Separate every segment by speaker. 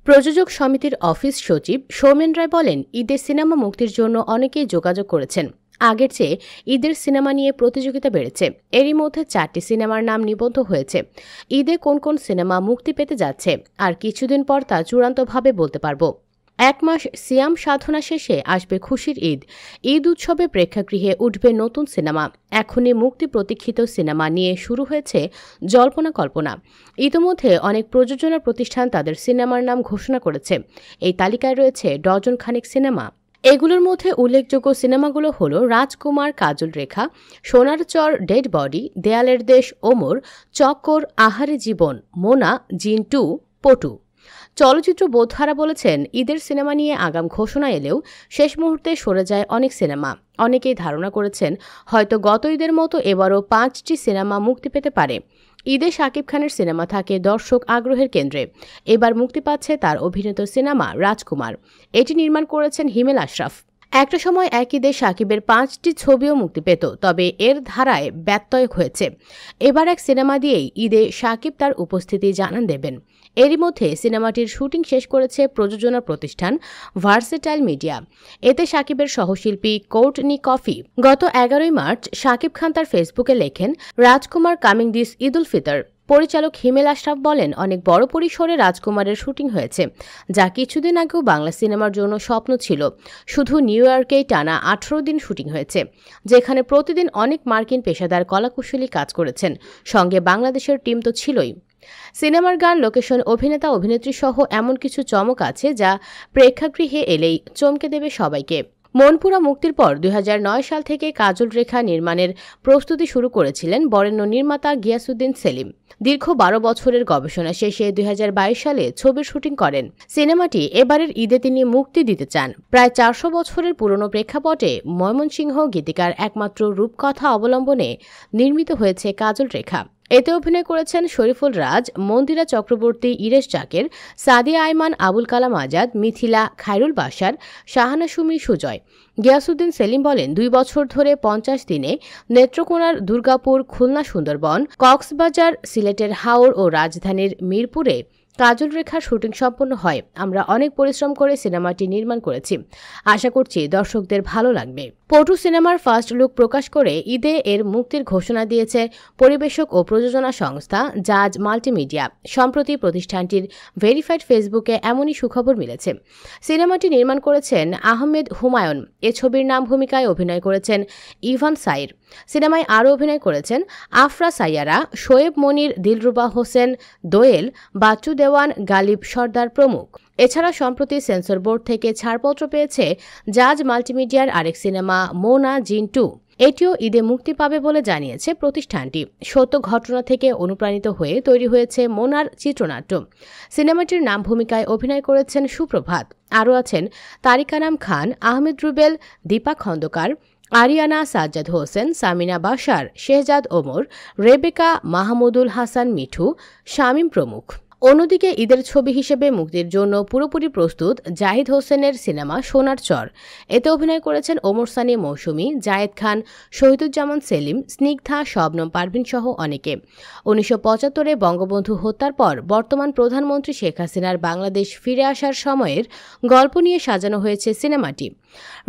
Speaker 1: প্রযোজক সমিতির অফিস সচিব সৌমেন রায় বলেন, ঈদের সিনেমা মুক্তির জন্য অনেকেই যোগাযোগ করেছেন। আগের চেয়ে ঈদের সিনেমা নিয়ে প্রতিযোগিতা বেড়েছে। এরই মধ্যে 4টি সিনেমার নাম নিবন্ধ হয়েছে। ঈদে কোন কোন সিনেমা মুক্তি পেতে যাচ্ছে আর কিছুদিন পর তা চূড়ান্তভাবে বলতে পারব। 1 মাস সিয়াম সাধনা শেষে আসবে খুশির ঈদ। ঈদ উৎসবে প্রেক্ষাগৃহে উঠবে নতুন সিনেমা। এখনই মুক্তি প্রতীক্ষিত সিনেমা নিয়ে শুরু হয়েছে জল্পনা কল্পনা। ইতোমধ্যে অনেক প্রযোজনা প্রতিষ্ঠান তাদের সিনেমার নাম ঘোষণা করেছে। এই তালিকায় রয়েছে ডজন খানেক সিনেমা। এগুলোর মধ্যে উল্লেখযোগ্য সিনেমাগুলো হল রাজকুমার, কাজল রেখা, সোনার চর, ডেড বডি, দেয়ালের দেশ, ওমর, চক্কর, আহারে জীবন, মোনা, জিন 2, পটু। চলচ্চিত্র বোদ্ধারা বলেছেন, ঈদের সিনেমা নিয়ে আগাম ঘোষণা এলেও শেষ মুহূর্তে সরে যায় অনেক সিনেমা। অনেকেই ধারণা করেছেন হয়তো গত ঈদের মতো এবারও 5টি সিনেমা মুক্তি পেতে পারে। ঈদে শাকিব খানের সিনেমা থাকে দর্শক আগ্রহের কেন্দ্রে। এবার মুক্তি পাচ্ছে তার অভিনীত সিনেমা রাজকুমার। এটি নির্মাণ করেছেন হিমেল আশরাফ। একটা সময় এক ঈদে শাকিবের 5টি ছবিও মুক্তি পেত, তবে এর ধারায় ব্যত্যয় হয়েছে। এবার এক সিনেমা দিয়েই ঈদে শাকিব তার উপস্থিতি জানান দেবেন। এরই মধ্যে সিনেমাটির শুটিং শেষ করেছে প্রযোজনা প্রতিষ্ঠান ভার্সেটাইল মিডিয়া। এতে শাকিবের সহশিল্পী কোর্টনি কফি। গত 11 মার্চ শাকিব খান তার ফেসবুকে লেখেন, রাজকুমার কামিং দিস ঈদ উল ফিতর। পরিচালক হিমেল আশরাফ বলেন, অনেক বড় পরিসরে রাজকুমারের শুটিং হয়েছে, যা কিছুদিন আগেও বাংলা সিনেমার জন্য স্বপ্ন ছিল। শুধু নিউ ইয়র্কেই টানা 18 দিন শুটিং হয়েছে, যেখানে প্রতিদিন অনেক মার্কিন পেশাদার কলাকুশলী কাজ করেছেন। সঙ্গে বাংলাদেশের টিম তো ছিলই। সিনেমার গান, লোকেশন, অভিনেতা অভিনেত্রী সহ এমন কিছু চমক আছে যা প্রেক্ষাগৃহে এলেই চমকে দেবে সবাইকে। মনপুরা মুক্তির পর 2009 সাল থেকে কাজল রেখা নির্মাণের প্রস্তুতি শুরু করেছিলেন বরেণ্য নির্মাতা গিয়াসউদ্দিন সেলিম। দীর্ঘ 12 বছরের গবেষণা শেষে 2022 সালে ছবির শুটিং করেন। সিনেমাটি এবারের ঈদে তিনি মুক্তি দিতে চান। প্রায় 400 বছরের পুরনো প্রেক্ষাপটে ময়মনসিংহ গীতিকার একমাত্র রূপকথা অবলম্বনে নির্মিত হয়েছে কাজল রেখা। এতে অভিনয় করেছেন শরীফুল রাজ, মন্দিরা চক্রবর্তী, ইরেশ জাকের, সাদিয়া আইমান, আবুল কালাম আজাদ, মিথিলা, খায়রুল বাশার, শাহানা সুমি, সুজয়। গিয়াসউদ্দিন সেলিম বলেন, 2 বছর ধরে 50 দিনে নেত্রকোনার দুর্গাপুর, খুলনা সুন্দরবন, কক্সবাজার, সিলেটের হাওর ও রাজধানীর মিরপুরে কাজল রেখার শুটিং সম্পন্ন হয়। আমরা অনেক পরিশ্রম করে সিনেমাটি নির্মাণ করেছি। আশা করছি দর্শকদের ভালো লাগবে। পটু সিনেমার ফার্স্ট লুক প্রকাশ করে ঈদে এর মুক্তির ঘোষণা দিয়েছে পরিবেশক ও প্রযোজনা সংস্থা জাজ মাল্টিমিডিয়া। সম্প্রতি প্রতিষ্ঠানটির ভেরিফাইড ফেসবুকে এমনই সুখবর মিলেছে। সিনেমাটি নির্মাণ করেছেন আহমেদ হুমায়ুন। এ ছবির নাম ভূমিকায় অভিনয় করেছেন ইভান সাইর। সিনেমায় আরও অভিনয় করেছেন আফরা সাইয়ারা, শোয়েব মনির, দিলরুবা হোসেন, দোয়েল, বাচ্চু দেওয়ান, গালিব সর্দার প্রমুখ। এছাড়া সম্প্রতি সেন্সর বোর্ড থেকে ছাড়পত্র পেয়েছে জাজ মাল্টিমিডিয়ার আরেক সিনেমা মোনা, জিন 2। এটিও ঈদে মুক্তি পাবে বলে জানিয়েছে প্রতিষ্ঠানটি। সত্য ঘটনা থেকে অনুপ্রাণিত হয়ে তৈরি হয়েছে মোনার চিত্রনাট্য। সিনেমাটির নাম ভূমিকায় অভিনয় করেছেন সুপ্রভাত। আরও আছেন তারিকানাম খান, আহমেদ রুবেল, দীপা খন্দকার, আরিয়ানা, সাজ্জাদ হোসেন, সামিনা বাশার, শেহজাদ ওমর, রেবেকা, মাহমুদুল হাসান মিঠু, শামীম প্রমুখ। অন্যদিকে ঈদের ছবি হিসেবে মুক্তির জন্য পুরোপুরি প্রস্তুত জাহিদ হোসেনের সিনেমা সোনার চর। এতে অভিনয় করেছেন ওমর সানি, মৌসুমী, জায়েদ খান, শহীদুজ্জামান সেলিম, স্নিগ্ধা, শবনম পারভিন সহ অনেকে। 1975-এ বঙ্গবন্ধু হত্যার পর বর্তমান প্রধানমন্ত্রী শেখ হাসিনার বাংলাদেশ ফিরে আসার সময়ের গল্প নিয়ে সাজানো হয়েছে সিনেমাটি।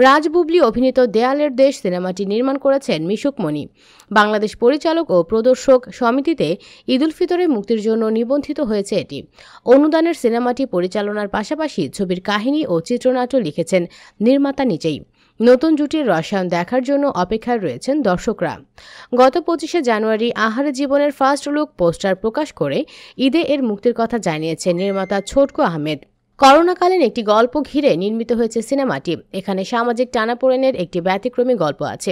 Speaker 1: রাজ বুবলি অভিনীত দেয়ালের দেশ সিনেমাটি নির্মাণ করেছেন মিশুক মনি। বাংলাদেশ পরিচালক ও প্রদর্শক সমিতিতে ঈদ উল ফিতরে মুক্তির জন্য নিবন্ধিত হয়েছে এটি। অনুদানের সিনেমাটি পরিচালনার পাশাপাশি ছবির কাহিনী ও চিত্রনাট্য লিখেছেন নির্মাতা নিজেই। নতুন জুটির রসায়ন দেখার জন্য অপেক্ষায় রয়েছেন দর্শকরা। গত 25শে জানুয়ারি আহারে জীবনের ফার্স্ট লুক পোস্টার প্রকাশ করে ঈদে এর মুক্তির কথা জানিয়েছে নির্মাতা ছোটকু আহমেদ। করোনাকালীন একটি গল্প ঘিরে নির্মিত হয়েছে সিনেমাটি। এখানে সামাজিক টানাপোড়েনের একটি ব্যতিক্রমী গল্প আছে।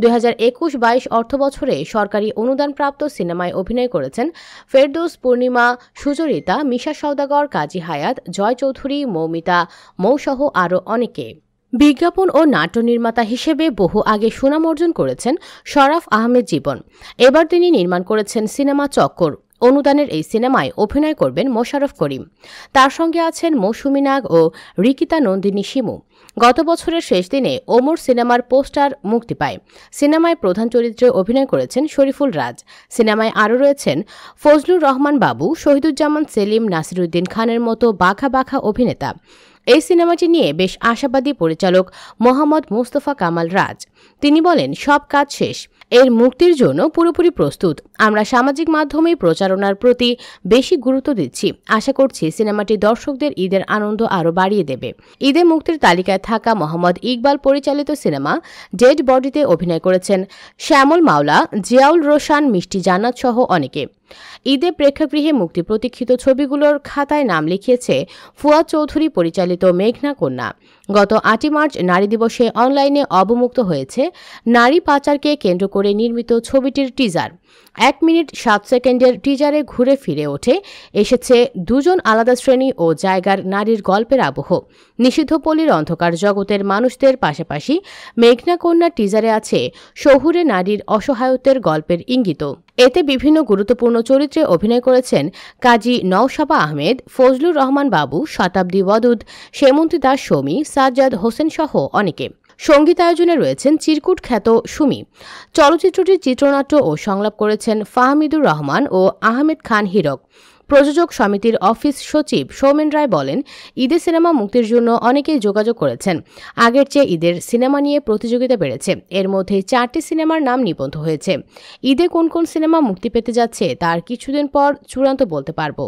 Speaker 1: 2021-22 অর্থবছরে সরকারি অনুদানপ্রাপ্ত সিনেমায় অভিনয় করেছেন ফেরদৌস, পূর্ণিমা, সুচরিতা, মিশা সওদাগর, কাজী হায়াত, জয় চৌধুরী, মৌমিতা, মৌসহ আরও অনেকে। বিজ্ঞাপন ও নাট্য নির্মাতা হিসেবে বহু আগে সুনাম অর্জন করেছেন শরাফ আহমেদ জীবন। এবার তিনি নির্মাণ করেছেন সিনেমা চক্কর। অনুদানের এই সিনেমায় অভিনয় করবেন মোশাররফ করিম। তার সঙ্গে আছেন মৌসুমী নাগ ও রিকিতা নন্দিনী শিমু। গত বছরের শেষ দিনে ওমর সিনেমার পোস্টার মুক্তি পায়। সিনেমায় প্রধান চরিত্রে অভিনয় করেছেন শরীফুল রাজ। সিনেমায় আরও রয়েছেন ফজলুর রহমান বাবু, শহীদুজ্জামান সেলিম, নাসিরুদ্দিন খানের মতো বাঘা বাঘা অভিনেতা। এই সিনেমাটি নিয়ে বেশ আশাবাদী পরিচালক মোহাম্মদ মুস্তফা কামাল রাজ। তিনি বলেন, সব কাজ শেষ, এর মুক্তির জন্য পুরোপুরি প্রস্তুত। আমরা সামাজিক মাধ্যমে প্রচারণার প্রতি বেশি গুরুত্ব দিচ্ছি। আশা করছি সিনেমাটি দর্শকদের ঈদের আনন্দ আরও বাড়িয়ে দেবে। ঈদে মুক্তির তালিকায় থাকা মোহাম্মদ ইকবাল পরিচালিত সিনেমা ডেড বডিতে অভিনয় করেছেন শ্যামল মাওলা, জিয়াউল রোশান, মিষ্টি জান্নাত সহ অনেকে। ঈদে প্রেক্ষাগৃহে মুক্তি প্রতীক্ষিত ছবিগুলোর খাতায় নাম লিখিয়েছে ফুয়াদ চৌধুরী পরিচালিত মেঘনা কন্যা। গত ৮ মার্চ নারী দিবসে অনলাইনে অবমুক্ত হয়েছে নারী পাচারকে কেন্দ্র করে নির্মিত ছবিটির টিজার। 1 মিনিট 7 সেকেন্ডের টিজারে ঘুরে ফিরে এসেছে দুজন আলাদা শ্রেণী ও জায়গার নারীর গল্পের আবহ। নিষিদ্ধ পল্লীর অন্ধকার জগতের মানুষদের পাশাপাশি মেঘনা কন্যা টিজারে আছে শহুরে নারীর অসহায়ত্বের গল্পের ইঙ্গিত। এতে বিভিন্ন গুরুত্বপূর্ণ চরিত্রে অভিনয় করেছেন কাজী নওশাবা আহমেদ, ফজলুর রহমান বাবু, শতাব্দী ওয়াদুদ, সেমন্তী দাস সৌমি, সাজ্জাদ হোসেন সহ অনেকে। সঙ্গীতায়োজনে রয়েছেন চিরকুট খ্যাত সুমি। চলচ্চিত্রটির চিত্রনাট্য ও সংলাপ করেছেন ফাহমিদুর রহমান ও আহমেদ খান হীরক। প্রযোজক সমিতির অফিস সচিব সৌমেন রায় বলেন, ঈদে সিনেমা মুক্তির জন্য অনেকেই যোগাযোগ করেছেন। আগের চেয়ে ঈদের সিনেমা নিয়ে প্রতিযোগিতা বেড়েছে। এর মধ্যে 4টি সিনেমার নাম নিবন্ধ হয়েছে। ঈদে কোন কোন সিনেমা মুক্তি পেতে যাচ্ছে তার কিছুদিন পর চূড়ান্ত বলতে পারব।